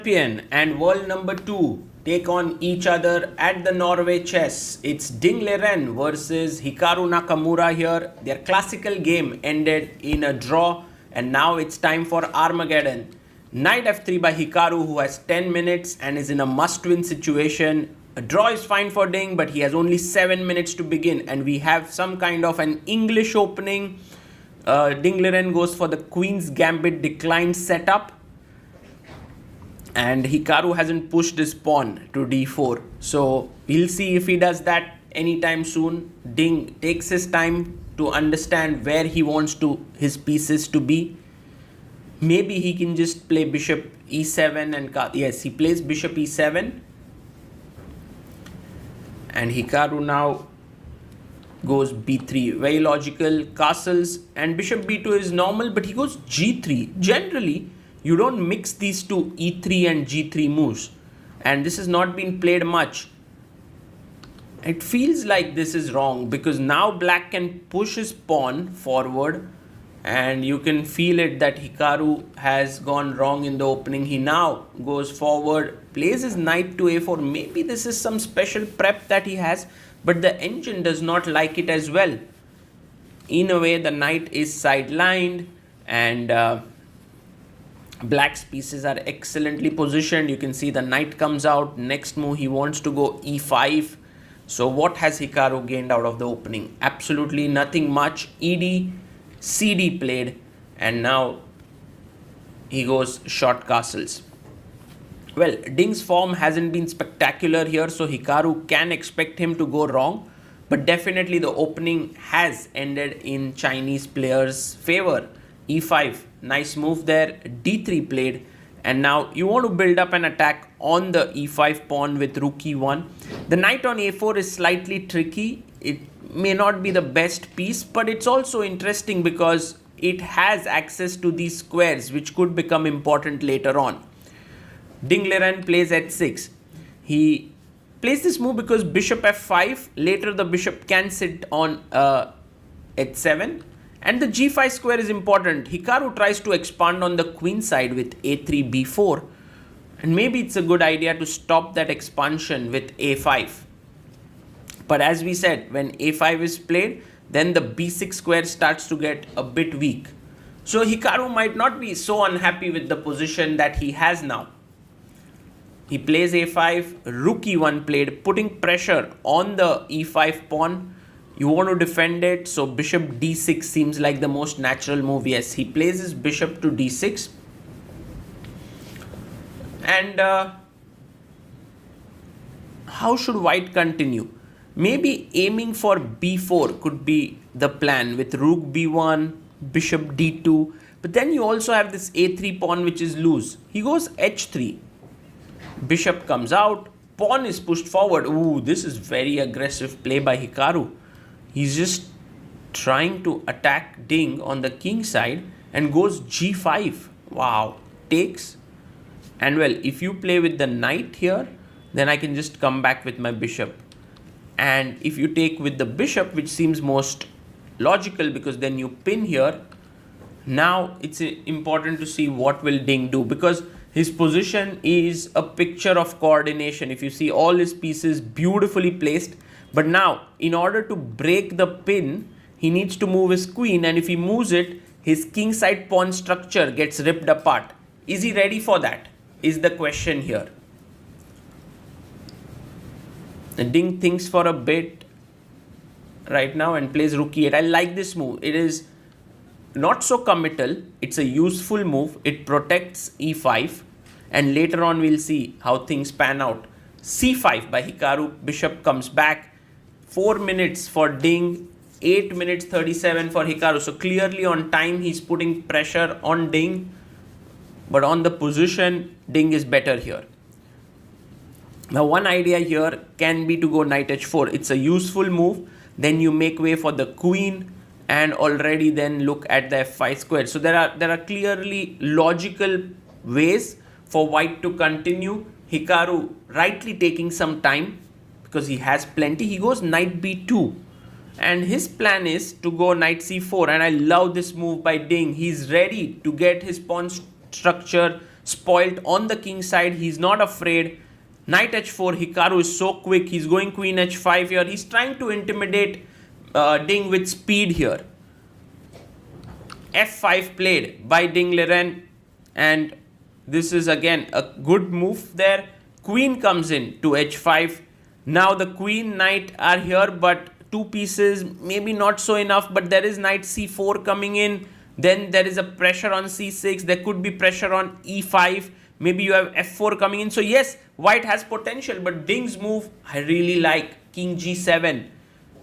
Champion and world number 2 take on each other at the Norway chess. It's Liren versus Hikaru Nakamura here. Their classical game ended in a draw and now it's time for Armageddon. Knight f3 by Hikaru, who has 10 minutes and is in a must-win situation. A draw is fine for Ding, but he has only 7 minutes to begin and we have some kind of an English opening. Liren goes for the Queen's Gambit declined setup. And Hikaru hasn't pushed his pawn to d4. So we'll see if he does that anytime soon. Ding takes his time to understand where he wants his pieces to be. Maybe he can just play bishop e7 and yes, he plays bishop e7. And Hikaru now goes b3. Very logical. Castles and bishop b2 is normal, but he goes g3. Generally, you don't mix these two e3 and g3 moves, and this has not been played much. It feels like this is wrong because now black can push his pawn forward and you can feel it that Hikaru has gone wrong in the opening. He now goes forward, plays his knight to a4. Maybe this is some special prep that he has, but the engine does not like it as well. In a way, the knight is sidelined and black's pieces are excellently positioned. You can see the knight comes out. Next move, he wants to go e5. So what has Hikaru gained out of the opening? Absolutely nothing much. ED, CD played, and now he goes short castles. Well, Ding's form hasn't been spectacular here, so Hikaru can expect him to go wrong. But definitely the opening has ended in Chinese players' favor. e5, nice move there. d3 played, and now you want to build up an attack on the e5 pawn with rook e1. The knight on a4 is slightly tricky. It may not be the best piece, but it's also interesting because it has access to these squares which could become important later on. Liren plays h6. He plays this move because bishop f5. Later the bishop can sit on h7. And the g5 square is important. Hikaru tries to expand on the queen side with a3, b4. And maybe it's a good idea to stop that expansion with a5. But as we said, when a5 is played, then the b6 square starts to get a bit weak. So Hikaru might not be so unhappy with the position that he has now. He plays a5, rook e1 played, putting pressure on the e5 pawn. You want to defend it, so bishop d6 seems like the most natural move. Yes, he plays his bishop to d6. And how should white continue? Maybe aiming for b4 could be the plan with rook b1, bishop d2. But then you also have this a3 pawn which is loose. He goes h3. Bishop comes out. Pawn is pushed forward. Ooh, this is very aggressive play by Hikaru. He's just trying to attack Ding on the king side and goes g5. Wow. Takes. And well, if you play with the knight here, then I can just come back with my bishop. And if you take with the bishop, which seems most logical because then you pin here, now it's important to see what will Ding do, because his position is a picture of coordination. If you see all his pieces beautifully placed, but now in order to break the pin, he needs to move his queen, and if he moves it, his king side pawn structure gets ripped apart. Is he ready for that? Is the question here. Ding thinks for a bit right now and plays rook e8. I like this move. It is not so committal. It's a useful move. It protects e5, and later on we'll see how things pan out. c5 by Hikaru. Bishop comes back. 4 minutes for Ding. 8 minutes 37 for Hikaru. So clearly on time he's putting pressure on Ding, but on the position Ding is better here. Now one idea here can be to go knight h4. It's a useful move. Then you make way for the queen and already then look at the f5 square. So there are clearly logical ways for white to continue. Hikaru rightly taking some time because he has plenty. He goes knight b2 and his plan is to go knight c4, and I love this move by Ding. He's ready to get his pawn structure spoilt on the king side. He's not afraid. Knight h4. Hikaru is so quick. He's going queen h5 here. He's trying to intimidate Ding with speed here. f5 played by Ding Liren, and this is again a good move there. Queen comes in to h5. Now the queen knight are here, but two pieces maybe not so enough, but there is knight c4 coming in. Then there is a pressure on c6. There could be pressure on e5. Maybe you have f4 coming in. So yes, white has potential, but Ding's move I really like. King g7.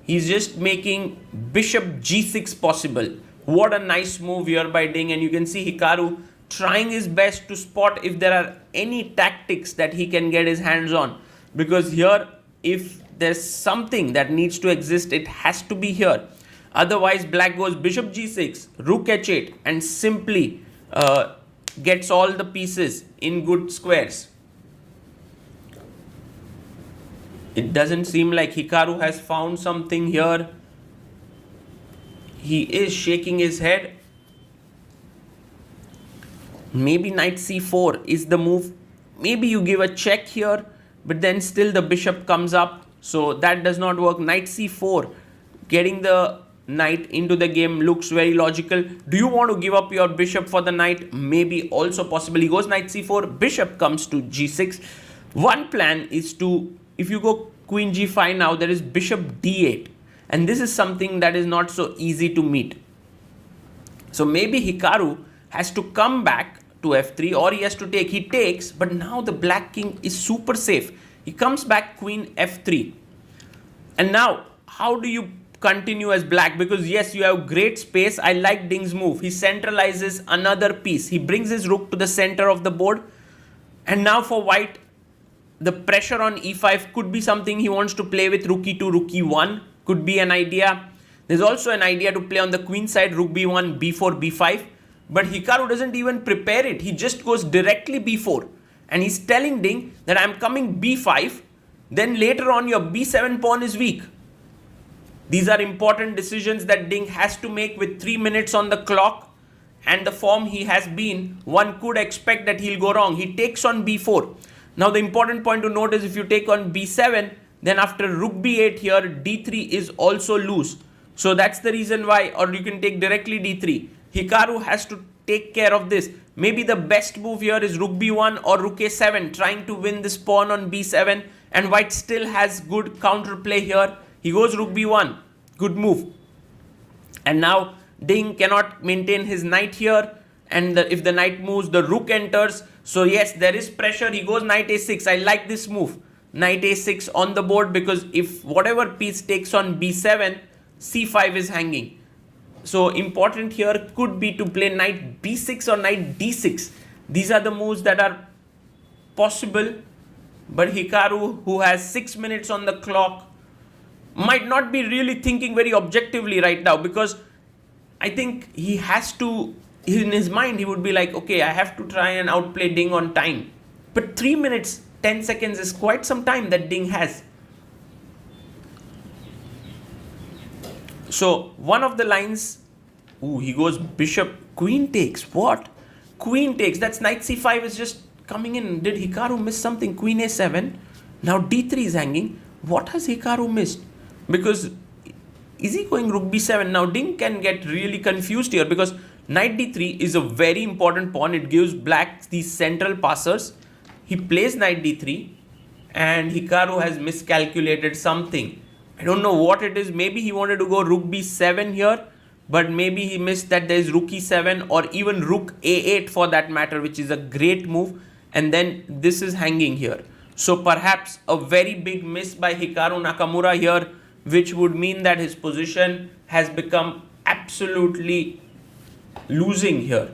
He's just making bishop g6 possible. What a nice move here by Ding, and you can see Hikaru trying his best to spot if there are any tactics that he can get his hands on, because here if there's something that needs to exist, it has to be here. Otherwise black goes bishop g6, rook h8, and simply gets all the pieces in good squares. It doesn't seem like Hikaru has found something here. He is shaking his head. Maybe knight c4 is the move. Maybe you give a check here, but then still the bishop comes up. So that does not work. Knight c4, getting the knight into the game looks very logical. Do you want to give up your bishop for the knight? Maybe also possible. He goes knight c4, bishop comes to g6. One plan is to, if you go queen g5 now, there is bishop d8. And this is something that is not so easy to meet. So maybe Hikaru has to come back to f3, or he has to take. He takes, but now the black king is super safe. He comes back queen f3. And now, how do you continue as black? Because yes, you have great space. I like Ding's move. He centralizes another piece. He brings his rook to the center of the board. And now for white, the pressure on e5 could be something he wants to play with. Rook e2, rook e1 could be an idea. There's also an idea to play on the queen side, rook b1, b4, b5. But Hikaru doesn't even prepare it. He just goes directly b4. And he's telling Ding that I'm coming b5. Then later on your b7 pawn is weak. These are important decisions that Ding has to make with 3 minutes on the clock. And the form he has been, one could expect that he'll go wrong. He takes on b4. Now the important point to note is if you take on b7, then after rook b8 here, d3 is also loose. So that's the reason why, or you can take directly d3. Hikaru has to take care of this. Maybe the best move here is rook b1 or rook a7, trying to win this pawn on b7. And white still has good counterplay here. He goes rook b1. Good move. And now Ding cannot maintain his knight here. And if the knight moves, the rook enters. So yes, there is pressure. He goes knight a6. I like this move. Knight a6 on the board, because if whatever piece takes on b7, c5 is hanging. So important here could be to play knight b6 or knight d6. These are the moves that are possible. But Hikaru, who has 6 minutes on the clock, might not be really thinking very objectively right now, because I think he has to, in his mind, he would be like, okay, I have to try and outplay Ding on time. But 3 minutes, 10 seconds is quite some time that Ding has. So one of the lines, he goes bishop, queen takes. What? Queen takes. That's knight c5 is just coming in. Did Hikaru miss something? Queen a7. Now d3 is hanging. What has Hikaru missed? Because is he going rook b7? Now Ding can get really confused here, because knight d3 is a very important pawn. It gives black these central passers. He plays knight d3 and Hikaru has miscalculated something. I don't know what it is. Maybe he wanted to go rook b7 here, but maybe he missed that there is rook e7 or even rook a8 for that matter, which is a great move. And then this is hanging here. So perhaps a very big miss by Hikaru Nakamura here, which would mean that his position has become absolutely losing here.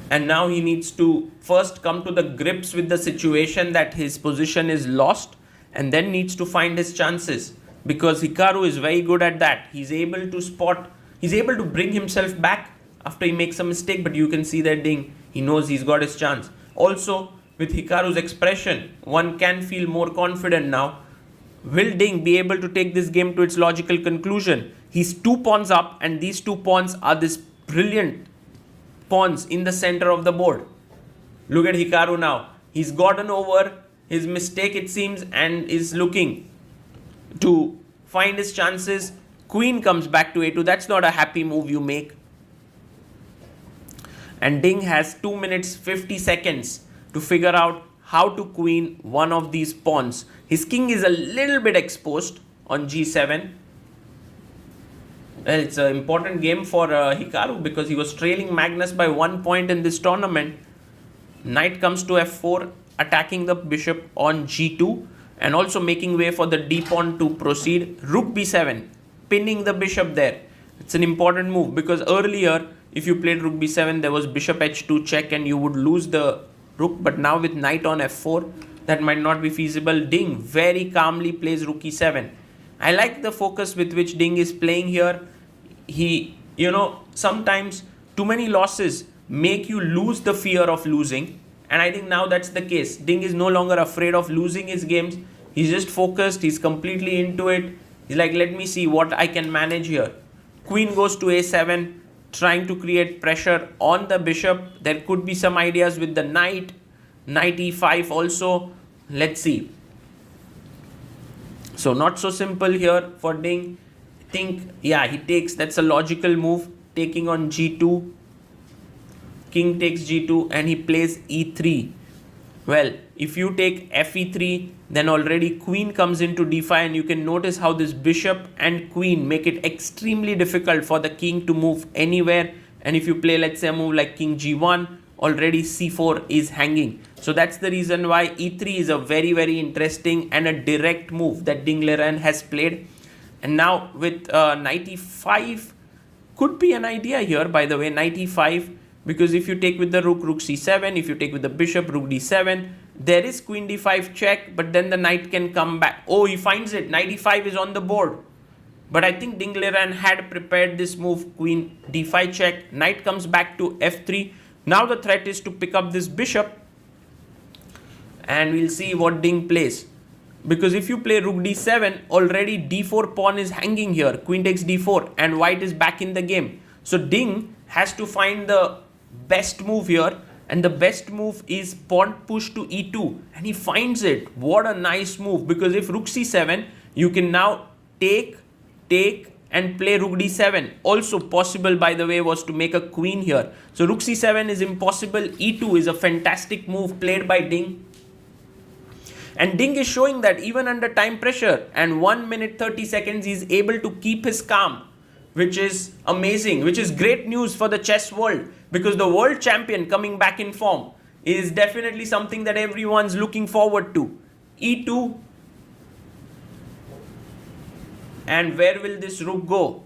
And now he needs to first come to the grips with the situation that his position is lost, and then needs to find his chances, because Hikaru is very good at that. He's able to spot, he's able to bring himself back after he makes a mistake, but you can see that Ding, he knows he's got his chance. Also, with Hikaru's expression, one can feel more confident now. Will Ding be able to take this game to its logical conclusion? He's 2 pawns up, and these 2 pawns are this brilliant pawns in the center of the board. Look at Hikaru now. He's gotten over his mistake, it seems, and is looking to find his chances. Queen comes back to a2. That's not a happy move you make. And Ding has 2 minutes 50 seconds to figure out how to queen one of these pawns. His king is a little bit exposed on g7. Well, it's an important game for Hikaru because he was trailing Magnus by 1 point in this tournament. Knight comes to f4, attacking the bishop on g2 and also making way for the d pawn to proceed. Rook b7, pinning the bishop there. It's an important move because earlier if you played rook b7 there was bishop h2 check and you would lose the rook, but now with knight on f4 that might not be feasible. Ding very calmly plays rook e7. I like the focus with which Ding is playing here. He, sometimes too many losses make you lose the fear of losing, and I think now that's the case. Ding is no longer afraid of losing his games. He's just focused, he's completely into it. He's like, let me see what I can manage here. Queen goes to a7, trying to create pressure on the bishop. There could be some ideas with the knight e5 also. Let's see. So not so simple here for Ding. I think, yeah, he takes, that's a logical move, taking on g2. King takes g2 and he plays e3. Well, if you take fe3, then already queen comes into d5, and you can notice how this bishop and queen make it extremely difficult for the king to move anywhere. And if you play, let's say, a move like king g1, already c4 is hanging. So that's the reason why e3 is a very, very interesting and a direct move that Ding Liren has played. And now with knight e5 could be an idea here, by the way, knight e5, because if you take with the rook, rook c7, if you take with the bishop, rook d7, there is queen d5 check, but then the knight can come back. Oh, he finds it. Knight e5 is on the board. But I think Ding Liren had prepared this move, queen d5 check. Knight comes back to f3. Now the threat is to pick up this bishop, and we'll see what Ding plays. Because if you play rook d7, already d4 pawn is hanging here. Queen takes d4 and white is back in the game. So Ding has to find the best move here, and the best move is pawn push to e2, and he finds it. What a nice move, because if rook c7, you can now take and play rook d7. Also possible, by the way, was to make a queen here. So rook c7 is impossible. e2 is a fantastic move played by Ding. And Ding is showing that even under time pressure and 1 minute 30 seconds, he is able to keep his calm, which is amazing, which is great news for the chess world, because the world champion coming back in form is definitely something that everyone's looking forward to. e2. And where will this rook go?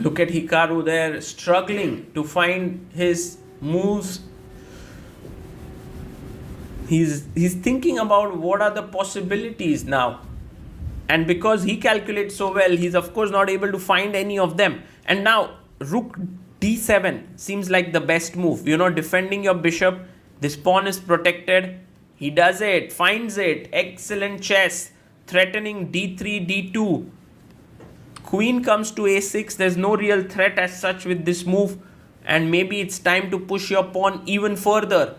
Look at Hikaru there, struggling to find his moves. He's thinking about what are the possibilities now. And because he calculates so well, he's of course not able to find any of them. And now rook d7 seems like the best move. Defending your bishop. This pawn is protected. He does it, finds it. Excellent chess. Threatening d3, d2. Queen comes to a6. There's no real threat as such with this move. And maybe it's time to push your pawn even further.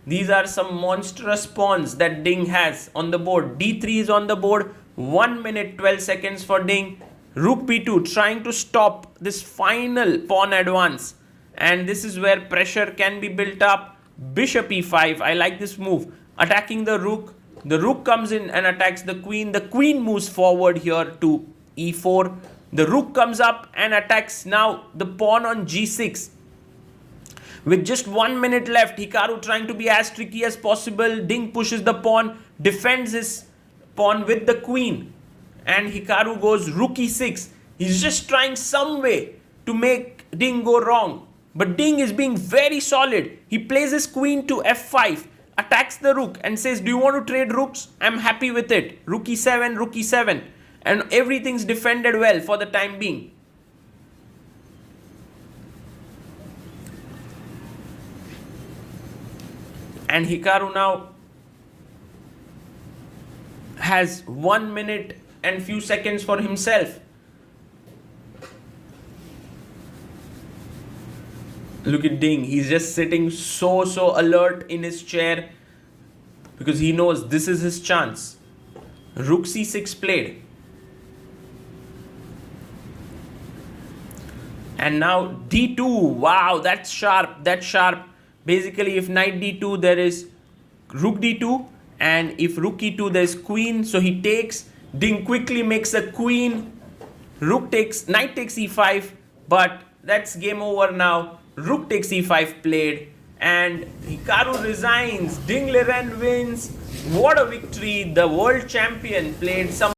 These are some monstrous pawns that Ding has on the board. d3 is on the board. 1 minute 12 seconds for Ding. Rook b2, trying to stop this final pawn advance. And this is where pressure can be built up. Bishop e5. I like this move. Attacking the rook. The rook comes in and attacks the queen. The queen moves forward here to e4. The rook comes up and attacks now the pawn on g6. With just 1 minute left, Hikaru trying to be as tricky as possible. Ding pushes the pawn, defends his pawn with the queen. And Hikaru goes rook e6. He's just trying some way to make Ding go wrong. But Ding is being very solid. He plays his queen to f5, attacks the rook and says, do you want to trade rooks? I'm happy with it. Rook e7, rook e7. And everything's defended well for the time being. And Hikaru now has 1 minute and few seconds for himself. Look at Ding. He's just sitting so alert in his chair because he knows this is his chance. Rook c6 played. And now d2. Wow, that's sharp. That's sharp. Basically, if knight d2, there is rook d2. And if rook e2, there's queen. So he takes. Ding quickly makes a queen. Knight takes e5. But that's game over now. Rook takes e5 played. And Hikaru resigns. Ding Liren wins. What a victory. The world champion played some